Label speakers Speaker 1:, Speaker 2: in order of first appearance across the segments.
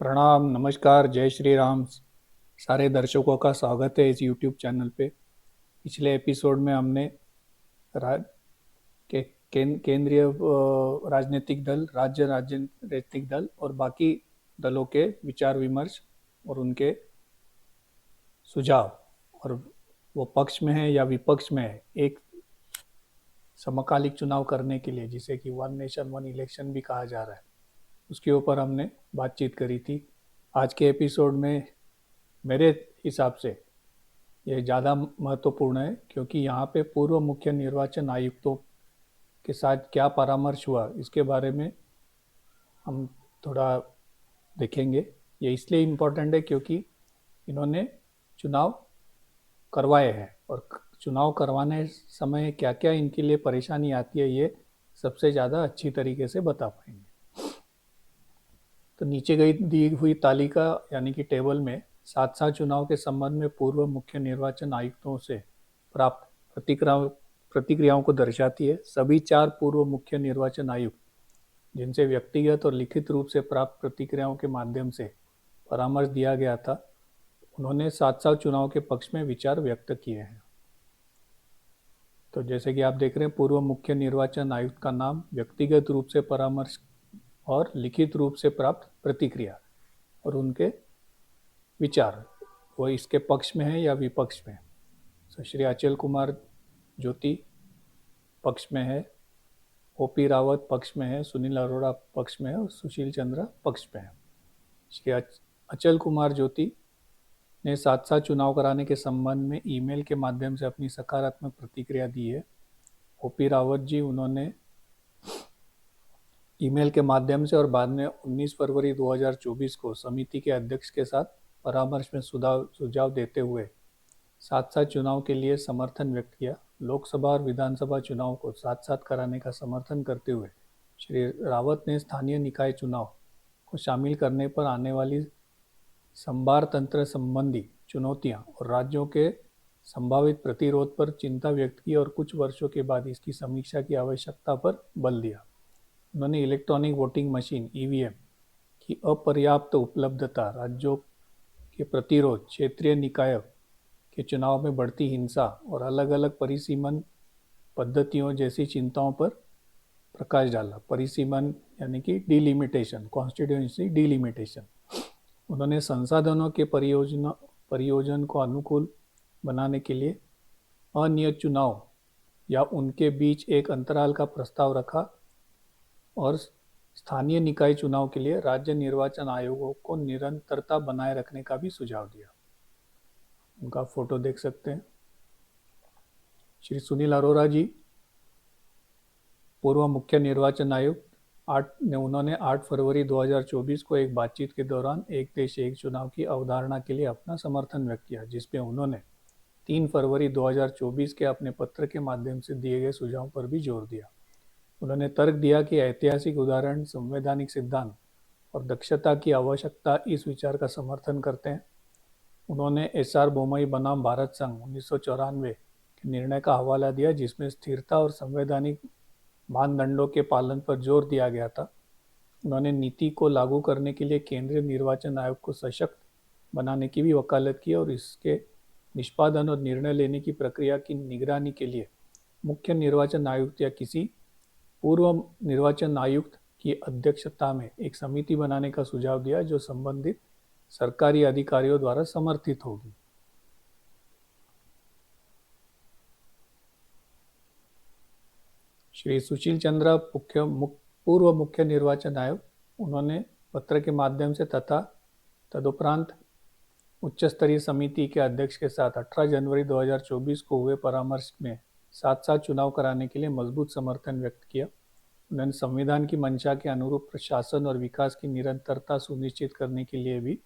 Speaker 1: प्रणाम, नमस्कार, जय श्री राम। सारे दर्शकों का स्वागत है इस यूट्यूब चैनल पे। पिछले एपिसोड में हमने रा, केंद्रीय राजनीतिक दल, राज्य राजनीतिक दल और बाकी दलों के विचार विमर्श और उनके सुझाव, और वो पक्ष में है या विपक्ष में है, एक समकालिक चुनाव करने के लिए, जिसे कि वन नेशन वन इलेक्शन भी कहा जा रहा है, उसके ऊपर हमने बातचीत करी थी। आज के एपिसोड में मेरे हिसाब से ये ज़्यादा महत्वपूर्ण है, क्योंकि यहाँ पे पूर्व मुख्य निर्वाचन आयुक्तों के साथ क्या परामर्श हुआ इसके बारे में हम थोड़ा देखेंगे। ये इसलिए इम्पोर्टेंट है क्योंकि इन्होंने चुनाव करवाए हैं, और चुनाव करवाने समय क्या क्या इनके लिए परेशानी आती है, ये सबसे ज़्यादा अच्छी तरीके से बता पाएंगे। तो नीचे गई दी हुई तालिका यानी कि टेबल में सात सात चुनाव के संबंध में पूर्व मुख्य निर्वाचन आयुक्तों से प्राप्त प्रतिक्रियाओं को दर्शाती है। सभी चार पूर्व मुख्य निर्वाचन आयुक्त, जिनसे व्यक्तिगत और लिखित रूप से प्राप्त प्रतिक्रियाओं के माध्यम से परामर्श दिया गया था, उन्होंने सात सात चुनाव के पक्ष में विचार व्यक्त किए हैं। तो जैसे कि आप देख रहे हैं, पूर्व मुख्य निर्वाचन आयुक्त का नाम, व्यक्तिगत रूप से परामर्श और लिखित रूप से प्राप्त प्रतिक्रिया और उनके विचार, वो इसके पक्ष में है या विपक्ष में। तो श्री अचल कुमार ज्योति पक्ष में है, ओपी रावत पक्ष में है, सुनील अरोड़ा पक्ष में है और सुशील चंद्रा पक्ष में है। श्री अचल कुमार ज्योति ने साथ साथ चुनाव कराने के संबंध में ईमेल के माध्यम से अपनी सकारात्मक प्रतिक्रिया दी है। ओपी रावत जी, उन्होंने ईमेल के माध्यम से और बाद में 19 फरवरी 2024 को समिति के अध्यक्ष के साथ परामर्श में सुझाव देते हुए साथ साथ चुनाव के लिए समर्थन व्यक्त किया। लोकसभा और विधानसभा चुनाव को साथ साथ कराने का समर्थन करते हुए श्री रावत ने स्थानीय निकाय चुनाव को शामिल करने पर आने वाली संभार तंत्र संबंधी चुनौतियां और राज्यों के संभावित प्रतिरोध पर चिंता व्यक्त की और कुछ वर्षों के बाद इसकी समीक्षा की आवश्यकता पर बल दिया। उन्होंने इलेक्ट्रॉनिक वोटिंग मशीन ईवीएम की अपर्याप्त उपलब्धता, राज्यों के प्रतिरोध, क्षेत्रीय निकाय के चुनाव में बढ़ती हिंसा और अलग अलग परिसीमन पद्धतियों जैसी चिंताओं पर प्रकाश डाला। परिसीमन यानी कि डिलिमिटेशन, कॉन्स्टिट्यूएंसी डिलिमिटेशन। उन्होंने संसाधनों के परियोजन को अनुकूल बनाने के लिए अनियत चुनाव या उनके बीच एक अंतराल का प्रस्ताव रखा और स्थानीय निकाय चुनाव के लिए राज्य निर्वाचन आयोगों को निरंतरता बनाए रखने का भी सुझाव दिया। उनका फोटो देख सकते हैं। श्री सुनील अरोड़ा जी, पूर्व मुख्य निर्वाचन आयुक्त, उन्होंने 8 फरवरी 2024 को एक बातचीत के दौरान एक देश एक चुनाव की अवधारणा के लिए अपना समर्थन व्यक्त किया, जिसमें उन्होंने 3 फरवरी 2024 के अपने पत्र के माध्यम से दिए गए सुझाव पर भी जोर दिया। उन्होंने तर्क दिया कि ऐतिहासिक उदाहरण, संवैधानिक सिद्धांत और दक्षता की आवश्यकता इस विचार का समर्थन करते हैं। उन्होंने एसआर बोमई बनाम भारत संघ 1994 के निर्णय का हवाला दिया, जिसमें स्थिरता और संवैधानिक मानदंडों के पालन पर जोर दिया गया था। उन्होंने नीति को लागू करने के लिए केंद्रीय निर्वाचन आयोग को सशक्त बनाने की भी वकालत की और इसके निष्पादन और निर्णय लेने की प्रक्रिया की निगरानी के लिए मुख्य निर्वाचन आयुक्त या किसी पूर्व निर्वाचन आयुक्त की अध्यक्षता में एक समिति बनाने का सुझाव दिया, जो संबंधित सरकारी अधिकारियों द्वारा समर्थित होगी। श्री सुशील चंद्रा, पूर्व मुख्य निर्वाचन आयुक्त, उन्होंने पत्र के माध्यम से तथा तदुपरांत उच्च स्तरीय समिति के अध्यक्ष के साथ 18 जनवरी 2024 को हुए परामर्श में साथ साथ चुनाव कराने के लिए मजबूत समर्थन व्यक्त किया। उन्होंने संविधान की मंशा के अनुरूप प्रशासन और विकास की निरंतरता सुनिश्चित करने के लिए भी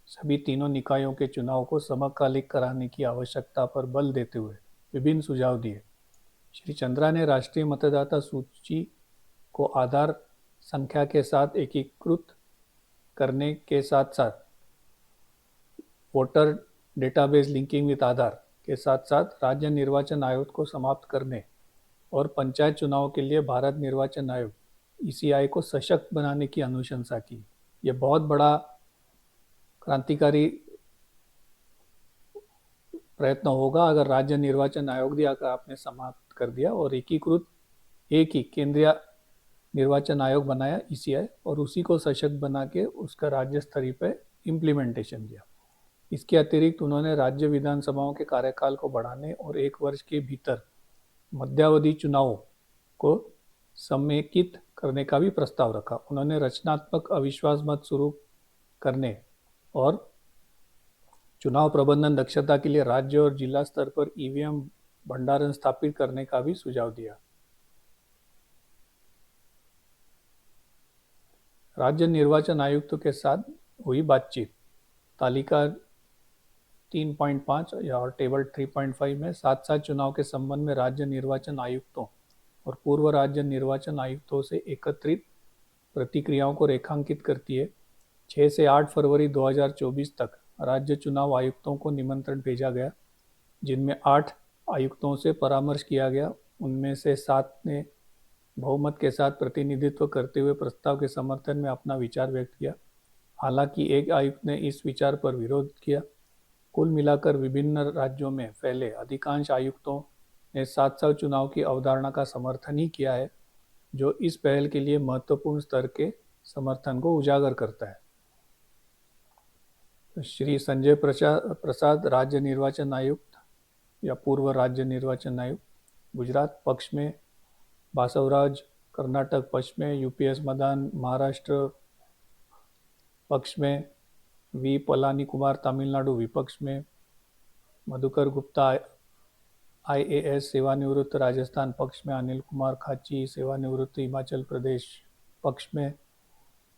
Speaker 1: सभी तीनों निकायों के चुनाव को समकालिक कराने की आवश्यकता पर बल देते हुए विभिन्न सुझाव दिए। श्री चंद्रा ने राष्ट्रीय मतदाता सूची को आधार संख्या के साथ एकीकृत करने के साथ साथ वोटर डेटाबेस लिंकिंग विद आधार के साथ साथ राज्य निर्वाचन आयोग को समाप्त करने और पंचायत चुनाव के लिए भारत निर्वाचन आयोग ईसीआई को सशक्त बनाने की अनुशंसा की। यह बहुत बड़ा क्रांतिकारी प्रयत्न होगा अगर राज्य निर्वाचन आयोग भी अगर आपने समाप्त कर दिया और एक ही केंद्रीय निर्वाचन आयोग बनाया ईसीआई और उसी को सशक्त बना के उसका राज्य स्तरीय पे इम्प्लीमेंटेशन दिया। इसके अतिरिक्त उन्होंने राज्य विधानसभाओं के कार्यकाल को बढ़ाने और 1 वर्ष के भीतर मध्यावधि चुनावों को समेकित करने का भी प्रस्ताव रखा। उन्होंने रचनात्मक अविश्वास मत शुरू करने और चुनाव प्रबंधन दक्षता के लिए राज्य और जिला स्तर पर ईवीएम भंडारण स्थापित करने का भी सुझाव दिया। राज्य निर्वाचन आयुक्तों के साथ हुई बातचीत। तालिका 3.5 या और टेबल 3.5 में साथ साथ चुनाव के संबंध में राज्य निर्वाचन आयुक्तों और पूर्व राज्य निर्वाचन आयुक्तों से एकत्रित प्रतिक्रियाओं को रेखांकित करती है। 6 से 8 फरवरी 2024 तक राज्य चुनाव आयुक्तों को निमंत्रण भेजा गया, जिनमें 8 आयुक्तों से परामर्श किया गया। उनमें से 7 ने बहुमत के साथ प्रतिनिधित्व करते हुए प्रस्ताव के समर्थन में अपना विचार व्यक्त किया। हालांकि एक आयुक्त ने इस विचार पर विरोध किया। कुल मिलाकर विभिन्न राज्यों में फैले अधिकांश आयुक्तों ने साथ साथ चुनाव की अवधारणा का समर्थन ही किया है, जो इस पहल के लिए महत्वपूर्ण स्तर के समर्थन को उजागर करता है। श्री संजय प्रसाद राज्य निर्वाचन आयुक्त या पूर्व राज्य निर्वाचन आयुक्त, गुजरात पक्ष में बासवराज, कर्नाटक पक्ष में यूपीएस मदान, महाराष्ट्र पक्ष में वी पलानी कुमार, तमिलनाडु विपक्ष में मधुकर गुप्ता आईएएस सेवानिवृत्त, राजस्थान पक्ष में अनिल कुमार खाची सेवानिवृत्त, हिमाचल प्रदेश पक्ष में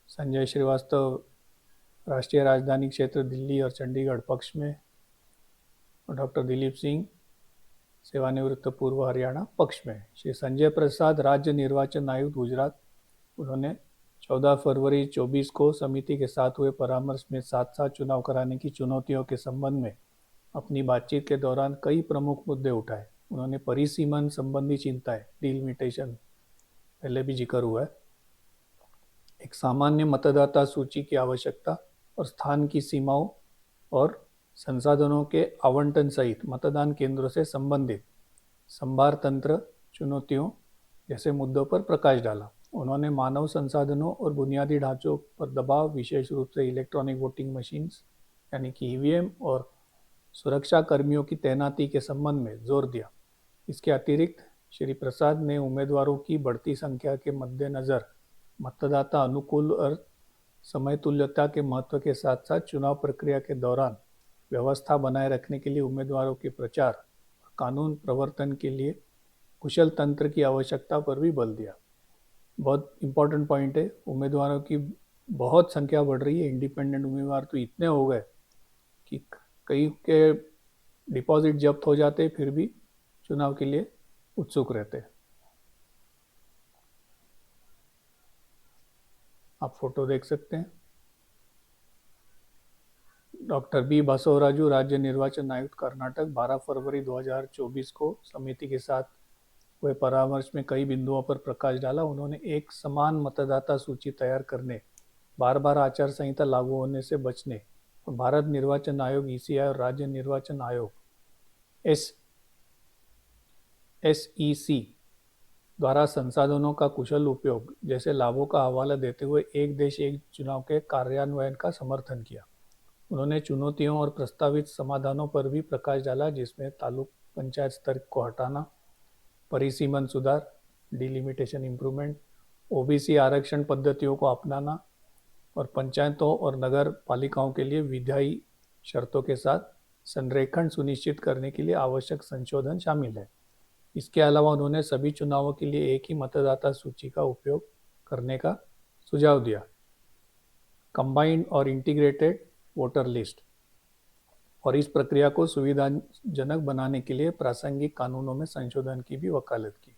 Speaker 1: संजय श्रीवास्तव, राष्ट्रीय राजधानी क्षेत्र दिल्ली और चंडीगढ़ पक्ष में और डॉक्टर दिलीप सिंह सेवानिवृत्त पूर्व हरियाणा पक्ष में। श्री संजय प्रसाद राज्य निर्वाचन आयुक्त गुजरात, उन्होंने 14 फरवरी 24 को समिति के साथ हुए परामर्श में साथ साथ चुनाव कराने की चुनौतियों के संबंध में अपनी बातचीत के दौरान कई प्रमुख मुद्दे उठाए। उन्होंने परिसीमन संबंधी चिंताएं, डिलिमिटेशन पहले भी जिक्र हुआ है, एक सामान्य मतदाता सूची की आवश्यकता और स्थान की सीमाओं और संसाधनों के आवंटन सहित मतदान केंद्रों से संबंधित संभार तंत्र चुनौतियों जैसे मुद्दों पर प्रकाश डाला। उन्होंने मानव संसाधनों और बुनियादी ढांचों पर दबाव, विशेष रूप से इलेक्ट्रॉनिक वोटिंग मशीन्स यानी कि ईवीएम और सुरक्षा कर्मियों की तैनाती के संबंध में जोर दिया। इसके अतिरिक्त श्री प्रसाद ने उम्मीदवारों की बढ़ती संख्या के मद्देनजर मतदाता अनुकूल और समयतुल्यता के महत्व के साथ साथ चुनाव प्रक्रिया के दौरान व्यवस्था बनाए रखने के लिए उम्मीदवारों के प्रचार और कानून प्रवर्तन के लिए कुशल तंत्र की आवश्यकता पर भी बल दिया। बहुत इंपॉर्टेंट पॉइंट है, उम्मीदवारों की बहुत संख्या बढ़ रही है। इंडिपेंडेंट उम्मीदवार तो इतने हो गए कि कई के डिपॉजिट जब्त हो जाते, फिर भी चुनाव के लिए उत्सुक रहते। आप फोटो देख सकते हैं। डॉक्टर बी बसवराजू राज्य निर्वाचन आयुक्त कर्नाटक, 12 फरवरी 2024 को समिति के साथ हुए परामर्श में कई बिंदुओं पर प्रकाश डाला। उन्होंने एक समान मतदाता सूची तैयार करने, बार बार आचार संहिता लागू होने से बचने और भारत निर्वाचन आयोग ईसीआई और राज्य निर्वाचन आयोग एसईसी द्वारा संसाधनों का कुशल उपयोग जैसे लाभों का हवाला देते हुए एक देश एक चुनाव के कार्यान्वयन का समर्थन किया। उन्होंने चुनौतियों और प्रस्तावित समाधानों पर भी प्रकाश डाला, जिसमें तालुक पंचायत स्तर को हटाना, परिसीमन सुधार, डिलिमिटेशन इम्प्रूवमेंट, ओबीसी आरक्षण पद्धतियों को अपनाना और पंचायतों और नगर पालिकाओं के लिए विधायी शर्तों के साथ संरेखण सुनिश्चित करने के लिए आवश्यक संशोधन शामिल है। इसके अलावा उन्होंने सभी चुनावों के लिए एक ही मतदाता सूची का उपयोग करने का सुझाव दिया। कंबाइंड और इंटीग्रेटेड वोटर लिस्ट और इस प्रक्रिया को सुविधाजनक बनाने के लिए प्रासंगिक कानूनों में संशोधन की भी वकालत की।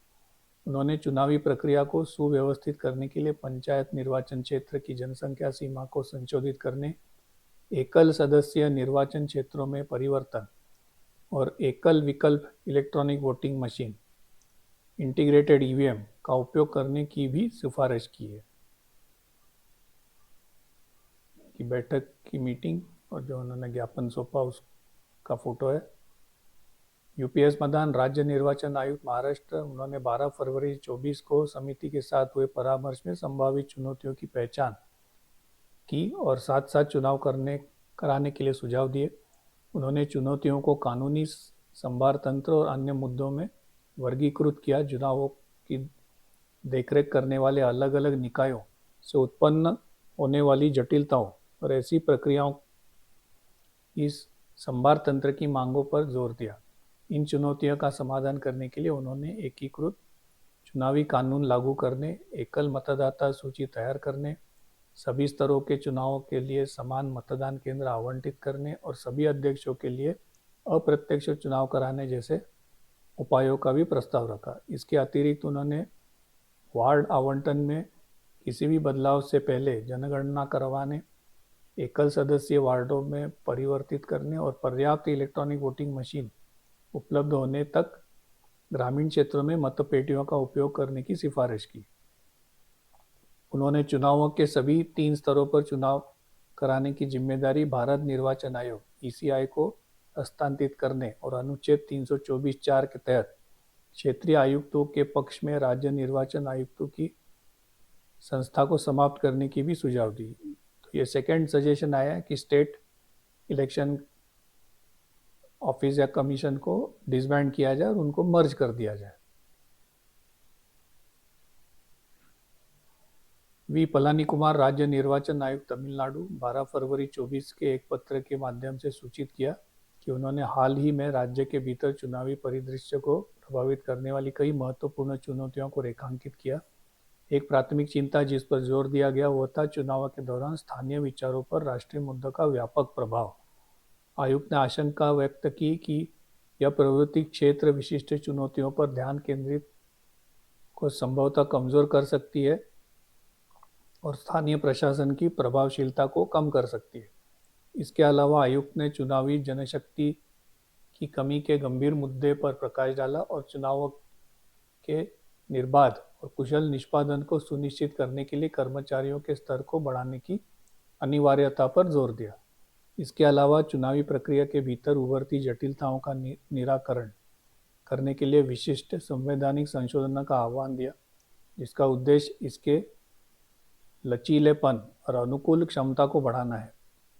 Speaker 1: उन्होंने चुनावी प्रक्रिया को सुव्यवस्थित करने के लिए पंचायत निर्वाचन क्षेत्र की जनसंख्या सीमा को संशोधित करने, एकल सदस्य निर्वाचन क्षेत्रों में परिवर्तन और एकल विकल्प electronic voting machine integrated EVM का उपयोग करने की भी सिफारिश की है। की बैठक की मीटिंग और जो उन्होंने ज्ञापन सौंपा उसका फोटो है। यूपीएस मदान, राज्य निर्वाचन आयुक्त महाराष्ट्र, उन्होंने 12 फरवरी 24 को समिति के साथ हुए परामर्श में संभावित चुनौतियों की पहचान की और साथ साथ चुनाव कराने के लिए सुझाव दिए। उन्होंने चुनौतियों को कानूनी, संभार तंत्र और अन्य मुद्दों में वर्गीकृत किया। चुनावों की देखरेख करने वाले अलग अलग निकायों से उत्पन्न होने वाली जटिलताओं और ऐसी प्रक्रियाओं इस संभार तंत्र की मांगों पर जोर दिया। इन चुनौतियों का समाधान करने के लिए उन्होंने एकीकृत चुनावी कानून लागू करने, एकल मतदाता सूची तैयार करने, सभी स्तरों के चुनावों के लिए समान मतदान केंद्र आवंटित करने और सभी अध्यक्षों के लिए अप्रत्यक्ष चुनाव कराने जैसे उपायों का भी प्रस्ताव रखा। इसके अतिरिक्त उन्होंने वार्ड आवंटन में किसी भी बदलाव से पहले जनगणना करवाने, एकल सदस्यीय वार्डों में परिवर्तित करने और पर्याप्त इलेक्ट्रॉनिक वोटिंग मशीन उपलब्ध होने तक ग्रामीण क्षेत्रों में मतपेटियों का उपयोग करने की सिफारिश की। उन्होंने चुनावों के सभी 3 स्तरों पर चुनाव कराने की जिम्मेदारी भारत निर्वाचन आयोग (ईसीआई) को हस्तांतरित करने और अनुच्छेद 324(4) के तहत क्षेत्रीय आयुक्तों के पक्ष में राज्य निर्वाचन आयुक्तों की संस्था को समाप्त करने की भी सुझाव दी। तो ये सेकंड सजेशन आया है कि स्टेट इलेक्शन ऑफिस या कमीशन को डिसबैंड किया जाए और उनको मर्ज कर दिया जाए। वी पलानी कुमार, राज्य निर्वाचन आयुक्त तमिलनाडु, 12 फरवरी 24 के एक पत्र के माध्यम से सूचित किया कि उन्होंने हाल ही में राज्य के भीतर चुनावी परिदृश्य को प्रभावित करने वाली कई महत्वपूर्ण चुनौतियों को रेखांकित किया। एक प्राथमिक चिंता जिस पर जोर दिया गया वो था चुनाव के दौरान स्थानीय विचारों पर राष्ट्रीय मुद्दों का व्यापक प्रभाव। आयुक्त ने आशंका व्यक्त की कि यह प्रवृत्ति क्षेत्र विशिष्ट चुनौतियों पर ध्यान केंद्रित को संभवतः कमजोर कर सकती है और स्थानीय प्रशासन की प्रभावशीलता को कम कर सकती है। इसके अलावा आयुक्त ने चुनावी जनशक्ति की कमी के गंभीर मुद्दे पर प्रकाश डाला और चुनावों के निर्बाध और कुशल निष्पादन को सुनिश्चित करने के लिए कर्मचारियों के स्तर को बढ़ाने की अनिवार्यता पर जोर दिया। इसके अलावा चुनावी प्रक्रिया के भीतर उभरती जटिलताओं का निराकरण करने के लिए विशिष्ट संवैधानिक संशोधन का आह्वान दिया, जिसका उद्देश्य इसके लचीलेपन और अनुकूल क्षमता को बढ़ाना है।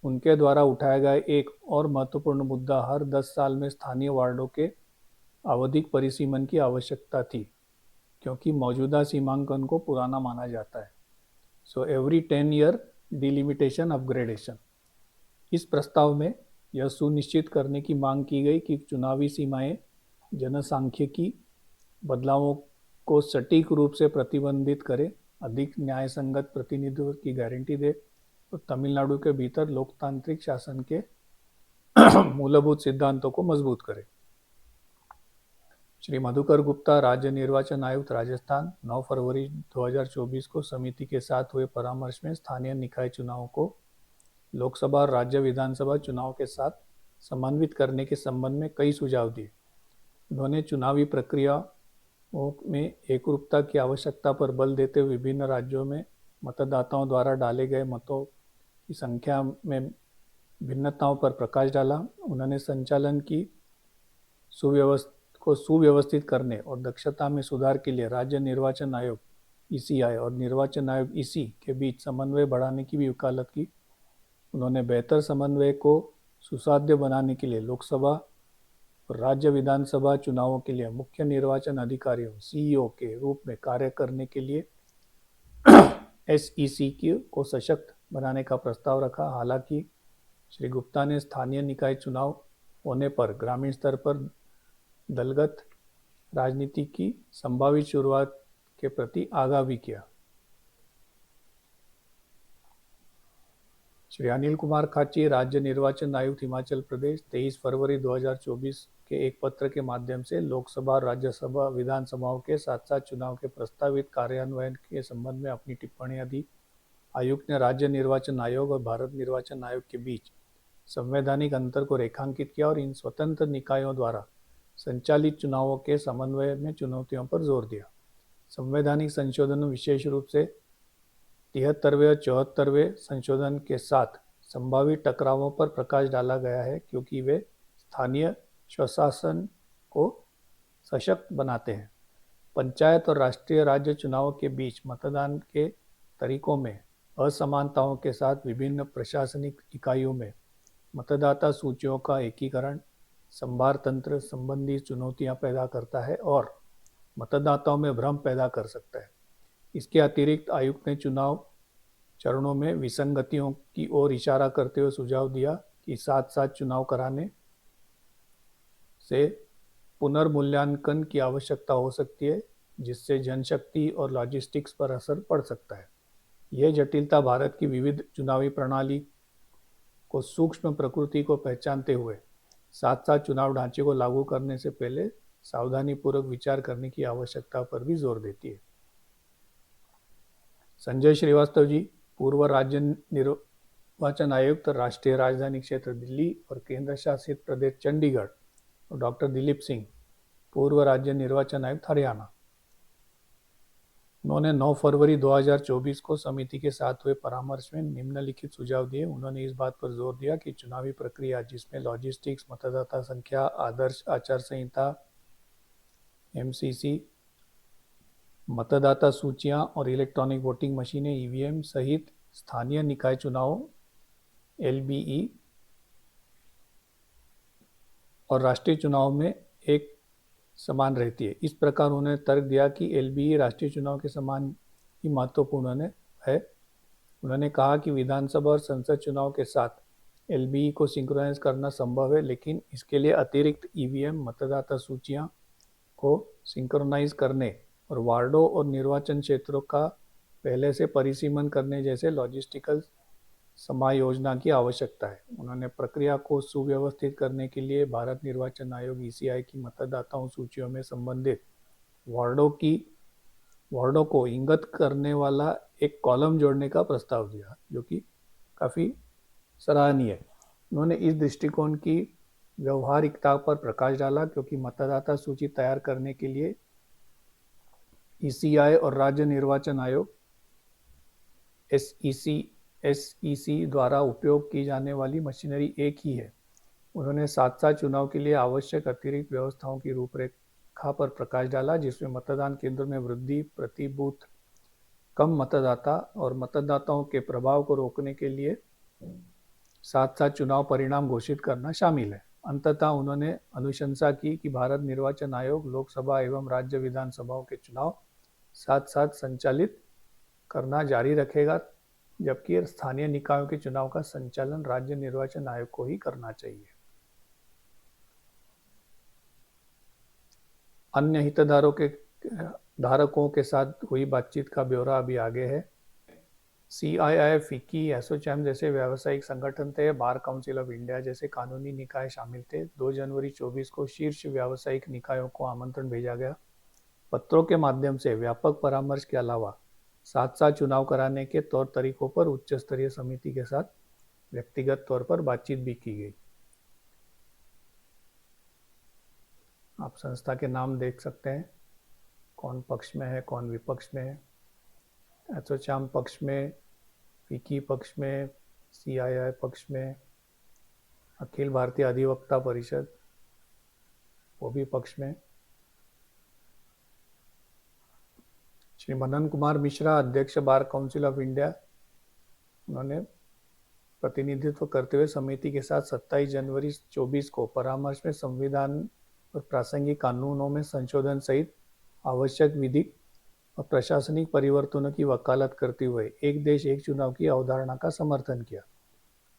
Speaker 1: उनके द्वारा उठाया गया एक और महत्वपूर्ण मुद्दा हर 10 साल में स्थानीय वार्डों के आवधिक परिसीमन की आवश्यकता थी, क्योंकि मौजूदा सीमांकन को पुराना माना जाता है। So every 10 year delimitation upgradation. इस प्रस्ताव में यह सुनिश्चित करने की मांग की गई कि चुनावी सीमाएं जनसांख्यिकी बदलावों को सटीक रूप से प्रतिबंधित करें, अधिक न्यायसंगत प्रतिनिधित्व की गारंटी दे और तमिलनाडु के भीतर लोकतांत्रिक शासन के मूलभूत सिद्धांतों को मजबूत करे। श्री मधुकर गुप्ता, राज्य निर्वाचन आयुक्त राजस्थान, 9 फरवरी 2024 को समिति के साथ हुए परामर्श में स्थानीय निकाय चुनावों को लोकसभा और राज्य विधानसभा चुनाव के साथ समन्वित करने के संबंध में कई सुझाव दिए। उन्होंने चुनावी प्रक्रियाओं में एकरूपता की आवश्यकता पर बल देते हुए विभिन्न राज्यों में मतदाताओं द्वारा डाले गए मतों की संख्या में भिन्नताओं पर प्रकाश डाला। उन्होंने संचालन की सुव्यवस्थित करने और दक्षता में सुधार के लिए राज्य निर्वाचन आयोग (ईसीआई) और निर्वाचन आयोग (ईसी) के बीच समन्वय बढ़ाने की भी वकालत की। उन्होंने बेहतर समन्वय को सुसाध्य बनाने के लिए लोकसभा और राज्य विधानसभा चुनावों के लिए मुख्य निर्वाचन अधिकारियों (सीईओ) के रूप में कार्य करने के लिए एसईसी को सशक्त बनाने का प्रस्ताव रखा। हालांकि श्री गुप्ता ने स्थानीय निकाय चुनाव होने पर ग्रामीण स्तर पर दलगत राजनीति की संभावित शुरुआत के प्रति आगाह भी किया। श्री अनिल कुमार खाची, राज्य निर्वाचन आयुक्त हिमाचल प्रदेश, 23 फरवरी 2024 के एक पत्र के माध्यम से लोकसभा और राज्यसभा विधानसभाओं के साथ साथ चुनाव के प्रस्तावित कार्यान्वयन के संबंध में अपनी टिप्पणियां दी। आयुक्त ने राज्य निर्वाचन आयोग और भारत निर्वाचन आयोग के बीच संवैधानिक अंतर को रेखांकित किया और इन स्वतंत्र निकायों द्वारा संचालित चुनावों के समन्वय में चुनौतियों पर जोर दिया। संवैधानिक संशोधन विशेष रूप से 73वें और 74वें संशोधन के साथ संभावित टकरावों पर प्रकाश डाला गया है क्योंकि वे स्थानीय स्वशासन को सशक्त बनाते हैं। पंचायत और राष्ट्रीय राज्य चुनावों के बीच मतदान के तरीकों में असमानताओं के साथ विभिन्न प्रशासनिक इकाइयों में मतदाता सूचियों का एकीकरण संभार तंत्र संबंधी चुनौतियां पैदा करता है और मतदाताओं में भ्रम पैदा कर सकता है। इसके अतिरिक्त आयुक्त ने चुनाव चरणों में विसंगतियों की ओर इशारा करते हुए सुझाव दिया कि साथ साथ चुनाव कराने से पुनर्मूल्यांकन की आवश्यकता हो सकती है, जिससे जनशक्ति और लॉजिस्टिक्स पर असर पड़ सकता है। यह जटिलता भारत की विविध चुनावी प्रणाली को सूक्ष्म प्रकृति को पहचानते हुए साथ साथ चुनाव ढांचे को लागू करने से पहले सावधानीपूर्वक विचार करने की आवश्यकता पर भी जोर देती है। संजय श्रीवास्तव जी, पूर्व राज्य निर्वाचन आयुक्त, राष्ट्रीय राजधानी क्षेत्र दिल्ली और केंद्र शासित प्रदेश चंडीगढ़, और डॉक्टर दिलीप सिंह, पूर्व राज्य निर्वाचन आयुक्त, हरियाणा। उन्होंने 9 फरवरी 2024 को समिति के साथ हुए परामर्श में निम्नलिखित सुझाव दिए। उन्होंने इस बात पर जोर दिया कि चुनावी प्रक्रिया, जिसमें लॉजिस्टिक्स, मतदाता संख्या, आदर्श आचार संहिता एमसीसी, मतदाता सूचियां और इलेक्ट्रॉनिक वोटिंग मशीनें ईवीएम सहित स्थानीय निकाय चुनाव एलबीई और राष्ट्रीय चुनाव में एक समान रहती है। इस प्रकार उन्होंने तर्क दिया कि एलबीई राष्ट्रीय चुनाव के समान ही महत्वपूर्ण है। उन्होंने कहा कि विधानसभा और संसद चुनाव के साथ एलबीई को सिंक्रोनाइज करना संभव है, लेकिन इसके लिए अतिरिक्त ईवीएम, मतदाता सूचियां को सिंक्रोनाइज करने और वार्डों और निर्वाचन क्षेत्रों का पहले से परिसीमन करने जैसे लॉजिस्टिकल समायोजना की आवश्यकता है। उन्होंने प्रक्रिया को सुव्यवस्थित करने के लिए भारत निर्वाचन आयोग ईसीआई की मतदाताओं सूचियों में संबंधित वार्डों को इंगित करने वाला एक कॉलम जोड़ने का प्रस्ताव दिया, जो कि काफ़ी सराहनीय है। उन्होंने इस दृष्टिकोण की व्यवहारिकता पर प्रकाश डाला क्योंकि मतदाता सूची तैयार करने के लिए ईसीआई और राज्य निर्वाचन आयोग एसईसी द्वारा उपयोग की जाने वाली मशीनरी एक ही है। उन्होंने साथ साथ चुनाव के लिए आवश्यक अतिरिक्त व्यवस्थाओं की रूपरेखा पर प्रकाश डाला, जिसमें मतदान केंद्रों में वृद्धि, प्रति बूथ कम मतदाता और मतदाताओं के प्रभाव को रोकने के लिए साथ साथ चुनाव परिणाम घोषित करना शामिल है। अंततः उन्होंने अनुशंसा की कि भारत निर्वाचन आयोग लोकसभा एवं राज्य विधानसभाओं के चुनाव साथ साथ संचालित करना जारी रखेगा, जबकि स्थानीय निकायों के चुनाव का संचालन राज्य निर्वाचन आयोग को ही करना चाहिए। अन्य हितधारकों के साथ हुई बातचीत का ब्यौरा अभी आगे है। सीआईआई, फिक्की, एसोचैम जैसे व्यावसायिक संगठन थे, बार काउंसिल ऑफ इंडिया जैसे कानूनी निकाय शामिल थे। 2 जनवरी 24 को शीर्ष व्यावसायिक निकायों को आमंत्रण भेजा गया। पत्रों के माध्यम से व्यापक परामर्श के अलावा साथ साथ चुनाव कराने के तौर तरीकों पर उच्च स्तरीय समिति के साथ व्यक्तिगत तौर पर बातचीत भी की गई। आप संस्था के नाम देख सकते हैं, कौन पक्ष में है, कौन विपक्ष में है। एसोचैम पक्ष में, फिक्की पक्ष में, सीआईआई पक्ष में, अखिल भारतीय अधिवक्ता परिषद वो भी पक्ष में। श्री मनन कुमार मिश्रा, अध्यक्ष बार काउंसिल ऑफ इंडिया, उन्होंने प्रतिनिधित्व करते हुए समिति के साथ 27 जनवरी 24 को परामर्श में संविधान और प्रासंगिक कानूनों में संशोधन सहित आवश्यक विधिक और प्रशासनिक परिवर्तनों की वकालत करते हुए एक देश एक चुनाव की अवधारणा का समर्थन किया।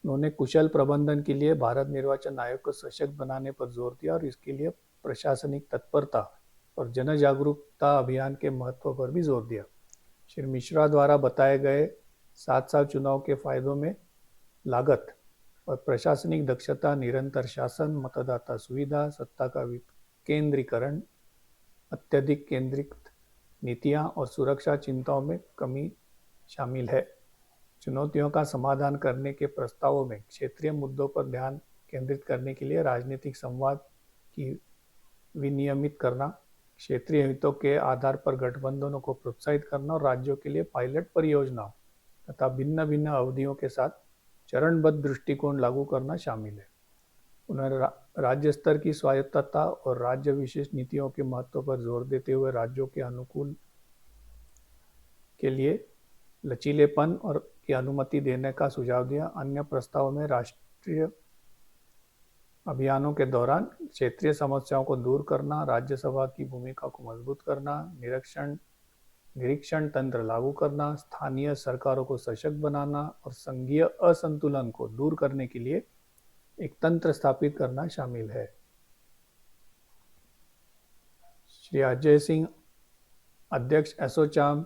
Speaker 1: उन्होंने कुशल प्रबंधन के लिए भारत निर्वाचन आयोग को सशक्त बनाने पर जोर दिया और इसके लिए प्रशासनिक तत्परता और जन जागरूकता अभियान के महत्व पर भी जोर दिया। श्री मिश्रा द्वारा बताए गए साथ साथ चुनाव के फायदों में लागत और प्रशासनिक दक्षता, निरंतर शासन, मतदाता सुविधा, सत्ता का केंद्रीकरण, अत्यधिक केंद्रित नीतियां और सुरक्षा चिंताओं में कमी शामिल है। चुनौतियों का समाधान करने के प्रस्तावों में क्षेत्रीय मुद्दों पर ध्यान केंद्रित करने के लिए राजनीतिक संवाद की विनियमित करना, क्षेत्रीय हितों के आधार पर गठबंधनों को प्रोत्साहित करना और राज्यों के लिए पायलट परियोजनाओं तथा भिन्न भिन्न अवधियों के साथ चरणबद्ध दृष्टिकोण लागू करना शामिल है। उन्होंने राज्य स्तर की स्वायत्तता और राज्य विशेष नीतियों के महत्व पर जोर देते हुए राज्यों के अनुकूल के लिए लचीलेपन और की अनुमति देने का सुझाव दिया। अन्य प्रस्ताव में राष्ट्रीय अभियानों के दौरान क्षेत्रीय समस्याओं को दूर करना, राज्यसभा की भूमिका को मजबूत करना, निरीक्षण तंत्र लागू करना, स्थानीय सरकारों को सशक्त बनाना और संघीय असंतुलन को दूर करने के लिए एक तंत्र स्थापित करना शामिल है। श्री अजय सिंह, अध्यक्ष एसोचैम,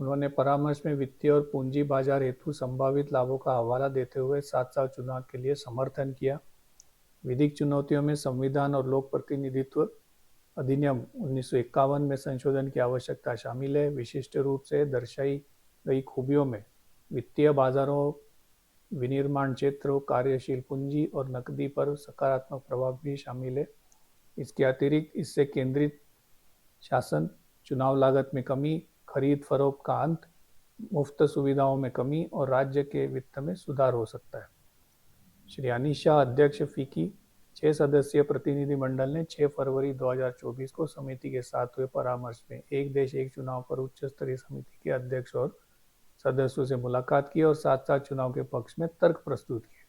Speaker 1: उन्होंने परामर्श में वित्तीय और पूंजी बाजार हेतु संभावित लाभों का हवाला देते हुए साथ साथ चुनाव के लिए समर्थन किया। विधिक चुनौतियों में संविधान और लोक प्रतिनिधित्व अधिनियम 1951 में संशोधन की आवश्यकता शामिल है। विशिष्ट रूप से दर्शाई गई खूबियों में वित्तीय बाजारों, विनिर्माण क्षेत्रों, कार्यशील पूंजी और नकदी पर सकारात्मक प्रभाव भी शामिल है। इसके अतिरिक्त इससे केंद्रित शासन, चुनाव लागत में कमी, खरीद फरोख्त का अंत, मुफ्त सुविधाओं में कमी और राज्य के वित्त में सुधार हो सकता है। श्री अनिश शाह, अध्यक्ष फिक्की, 6 सदस्यीय प्रतिनिधि मंडल ने 6 फरवरी 2024 को समिति के साथ हुए परामर्श में एक देश एक चुनाव पर उच्च स्तरीय समिति के अध्यक्ष और सदस्यों से मुलाकात की और साथ साथ चुनाव के पक्ष में तर्क प्रस्तुत किए।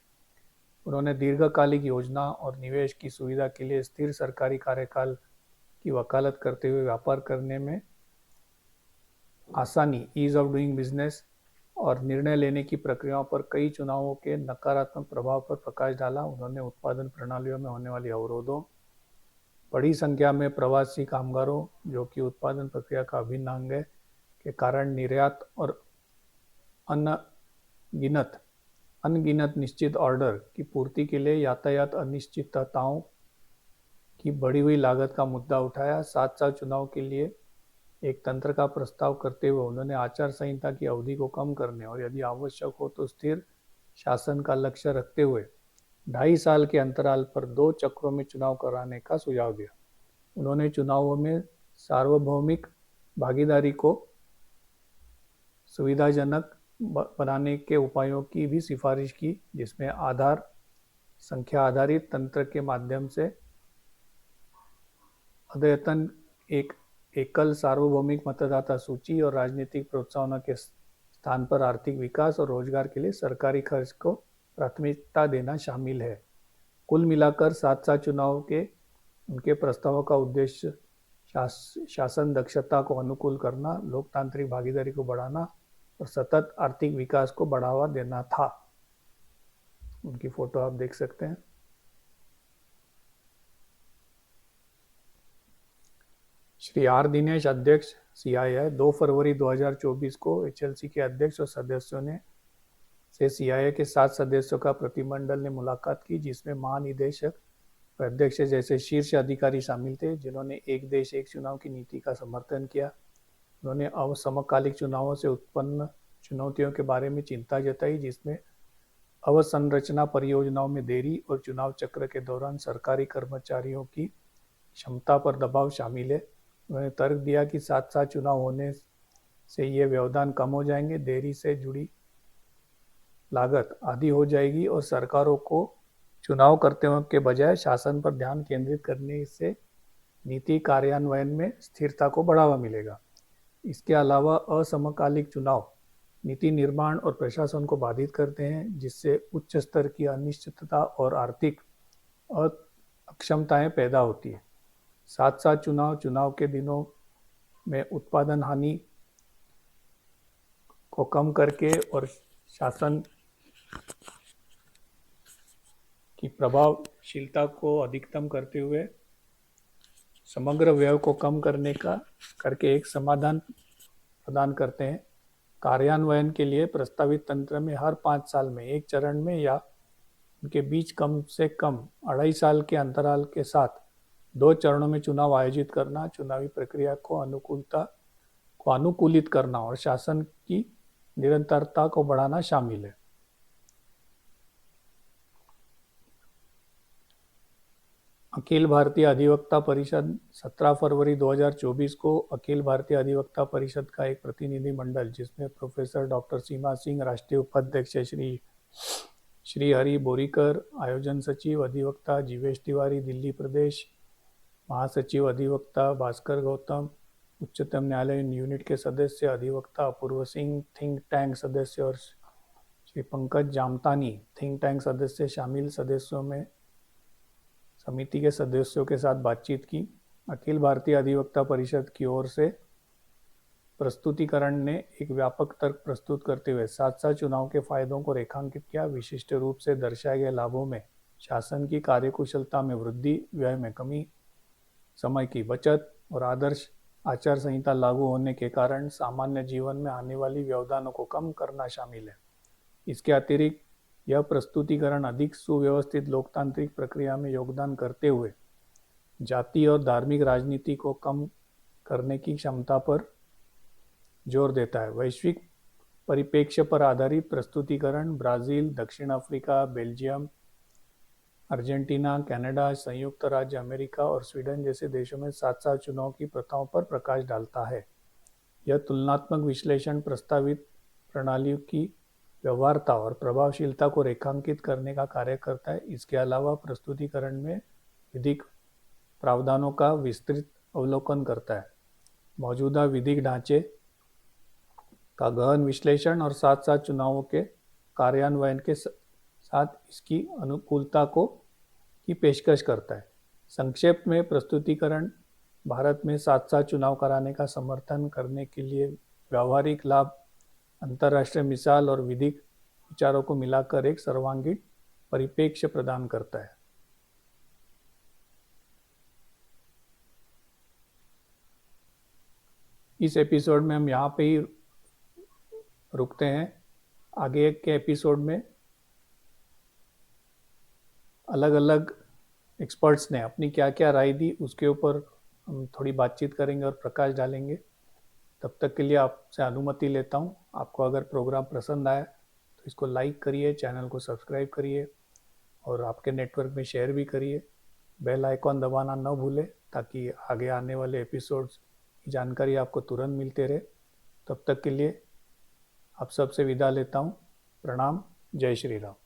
Speaker 1: उन्होंने दीर्घकालिक योजना और निवेश की सुविधा के लिए स्थिर सरकारी कार्यकाल की वकालत करते हुए व्यापार करने में आसानी, ईज ऑफ डूइंग बिजनेस और निर्णय लेने की प्रक्रियाओं पर कई चुनावों के नकारात्मक प्रभाव पर प्रकाश डाला। उन्होंने उत्पादन प्रणालियों में होने वाली अवरोधों, बड़ी संख्या में प्रवासी कामगारों, जो कि उत्पादन प्रक्रिया का अभिन्न अंग है, के कारण निर्यात और अनगिनत निश्चित ऑर्डर की पूर्ति के लिए यातायात अनिश्चितताओं की बढ़ी हुई लागत का मुद्दा उठाया। साथ साथ चुनाव के लिए एक तंत्र का प्रस्ताव करते हुए उन्होंने आचार संहिता की अवधि को कम करने और यदि आवश्यक हो तो स्थिर शासन का लक्ष्य रखते हुए 2.5 साल के अंतराल पर 2 चक्रों में चुनाव कराने का सुझाव दिया। उन्होंने चुनावों में सार्वभौमिक भागीदारी को सुविधाजनक बनाने के उपायों की भी सिफारिश की, जिसमें आधार संख्या आधारित तंत्र के माध्यम से अद्यतन एक एकल सार्वभौमिक मतदाता सूची और राजनीतिक प्रोत्साहनों के स्थान पर आर्थिक विकास और रोजगार के लिए सरकारी खर्च को प्राथमिकता देना शामिल है। कुल मिलाकर साथ साथ चुनाव के उनके प्रस्तावों का उद्देश्य शासन दक्षता को अनुकूल करना, लोकतांत्रिक भागीदारी को बढ़ाना और सतत आर्थिक विकास को बढ़ावा देना था। उनकी फोटो आप देख सकते हैं। श्री आर दिनेश, अध्यक्ष सीआईआई, 2 फरवरी 2024 को एचएलसी के अध्यक्ष और सदस्यों ने से सीआईआई के 7 सदस्यों का प्रतिमंडल ने मुलाकात की, जिसमें महानिदेशक और अध्यक्ष जैसे शीर्ष अधिकारी शामिल थे, जिन्होंने एक देश एक चुनाव की नीति का समर्थन किया। उन्होंने समकालिक चुनावों से उत्पन्न चुनौतियों के बारे में चिंता जताई, जिसमें अवसंरचना परियोजनाओं में देरी और चुनाव चक्र के दौरान सरकारी कर्मचारियों की क्षमता पर दबाव शामिल है। उन्होंने तर्क दिया कि साथ साथ चुनाव होने से ये व्यवधान कम हो जाएंगे, देरी से जुड़ी लागत आधी हो जाएगी और सरकारों को चुनाव करते हुए के बजाय शासन पर ध्यान केंद्रित करने से नीति कार्यान्वयन में स्थिरता को बढ़ावा मिलेगा। इसके अलावा असमकालिक चुनाव नीति निर्माण और प्रशासन को बाधित करते हैं, जिससे उच्च स्तर की अनिश्चितता और आर्थिक अक्षमताएं पैदा होती है। साथ साथ चुनाव के दिनों में उत्पादन हानि को कम करके और शासन की प्रभावशीलता को अधिकतम करते हुए समग्र व्यय को कम करके एक समाधान प्रदान करते हैं। कार्यान्वयन के लिए प्रस्तावित तंत्र में हर 5 साल में एक चरण में या उनके बीच कम से कम 2.5 साल के अंतराल के साथ 2 चरणों में चुनाव आयोजित करना, चुनावी प्रक्रिया को अनुकूलित करना और शासन की निरंतरता को बढ़ाना शामिल है। अखिल भारतीय अधिवक्ता परिषद, 17 फरवरी 2024 को अखिल भारतीय अधिवक्ता परिषद का एक प्रतिनिधि मंडल, जिसमें प्रोफेसर डॉक्टर सीमा सिंह, राष्ट्रीय उपाध्यक्ष श्री श्री हरि बोरीकर, आयोजन सचिव अधिवक्ता जीवेश तिवारी, दिल्ली प्रदेश। महासचिव अधिवक्ता भास्कर गौतम, उच्चतम न्यायालय यूनिट के सदस्य अधिवक्ता अपूर्व सिंह, थिंक टैंक सदस्य, और श्री पंकज जामतानी, थिंक टैंक सदस्य शामिल सदस्यों में समिति के सदस्यों के साथ बातचीत की। अखिल भारतीय अधिवक्ता परिषद की ओर से प्रस्तुतिकरण ने एक व्यापक तर्क प्रस्तुत करते हुए साथ साथ चुनाव के फायदों को रेखांकित किया। विशिष्ट रूप से दर्शाए गए लाभों में शासन की कार्यकुशलता में वृद्धि, व्यय में कमी, समय की बचत और आदर्श आचार संहिता लागू होने के कारण सामान्य जीवन में आने वाली व्यवधानों को कम करना शामिल है। इसके अतिरिक्त यह प्रस्तुतिकरण अधिक सुव्यवस्थित लोकतांत्रिक प्रक्रिया में योगदान करते हुए जाति और धार्मिक राजनीति को कम करने की क्षमता पर जोर देता है। वैश्विक परिप्रेक्ष्य पर आधारित प्रस्तुतिकरण ब्राजील, दक्षिण अफ्रीका, बेल्जियम, अर्जेंटीना, कनाडा, संयुक्त राज्य अमेरिका और स्वीडन जैसे देशों में साथ साथ चुनाव की प्रथाओं पर प्रकाश डालता है। यह तुलनात्मक विश्लेषण प्रस्तावित प्रणालियों की व्यवहार्यता और प्रभावशीलता को रेखांकित करने का कार्य करता है। इसके अलावा प्रस्तुतिकरण में विधिक प्रावधानों का विस्तृत अवलोकन करता है, मौजूदा विधिक ढांचे का गहन विश्लेषण और साथ साथ चुनावों के कार्यान्वयन के साथ इसकी अनुकूलता की पेशकश करता है। संक्षेप में प्रस्तुतिकरण भारत में साथ साथ चुनाव कराने का समर्थन करने के लिए व्यावहारिक लाभ, अंतर्राष्ट्रीय मिसाल और विधिक विचारों को मिलाकर एक सर्वांगीण परिप्रेक्ष्य प्रदान करता है। इस एपिसोड में हम यहाँ पे ही रुकते हैं। आगे के एपिसोड में अलग अलग एक्सपर्ट्स ने अपनी क्या क्या राय दी उसके ऊपर हम थोड़ी बातचीत करेंगे और प्रकाश डालेंगे। तब तक के लिए आपसे अनुमति लेता हूँ। आपको अगर प्रोग्राम पसंद आया तो इसको लाइक करिए, चैनल को सब्सक्राइब करिए और आपके नेटवर्क में शेयर भी करिए। बेल आइकॉन दबाना न भूलें ताकि आगे आने वाले एपिसोड्स की जानकारी आपको तुरंत मिलते रहे। तब तक के लिए आप सबसे विदा लेता हूँ। प्रणाम। जय श्री राम।